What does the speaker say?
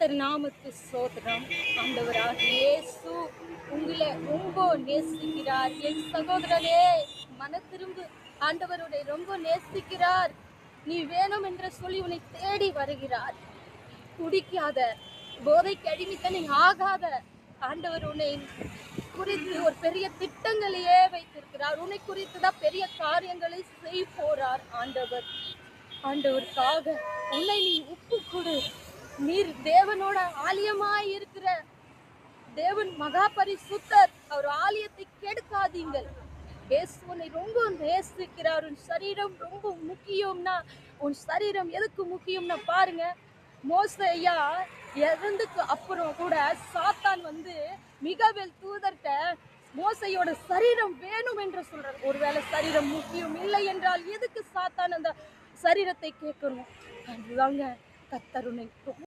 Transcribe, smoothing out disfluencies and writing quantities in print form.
கர்த்தர் நாமத்து சோதரம். ஆண்டவராக இயேசு உங்களை ரொம்ப நேசிக்கிறார். என் சகோதரனே, மன திரும்பு. ஆண்டவருடைய ரொம்ப நேசிக்கிறார். நீ வேணும் என்று சொல்லி உன்னை தேடி வருகிறார். குடிக்காத, போதைக்கு அடிமைத்தனை ஆகாத. ஆண்டவர் உன்னை குறித்து ஒரு பெரிய திட்டங்களையே வைத்திருக்கிறார். உன்னை குறித்து தான் பெரிய காரியங்களை செய்ய போறார் ஆண்டவர். ஆண்டவருக்காக உன்னை நீ உப்பு கொடு. நீர் தேவனோட ஆலயமாய் இருக்கிற தேவன் மகா பரிசுத்தர். அவர் ஆலயத்தை கெடுக்காதீங்கள். இயேசு உன்னை ரொம்ப நேசிக்கிறார். உன் சரீரம் ரொம்ப முக்கியம்னா, உன் சரீரம் எதுக்கு முக்கியம்னா பாருங்க, மோசையா இறந்துக்கு அப்புறம் கூட சாத்தான் வந்து மிகாவேல் தூதர்கிட்ட மோசையோட சரீரம் வேணும் என்று சொல்றார். ஒருவேளை சரீரம் முக்கியம் இல்லை என்றால் எதுக்கு சாத்தான் அந்த சரீரத்தை கேட்கணும்? அதுதாங்க கர்த்தர் உன்னை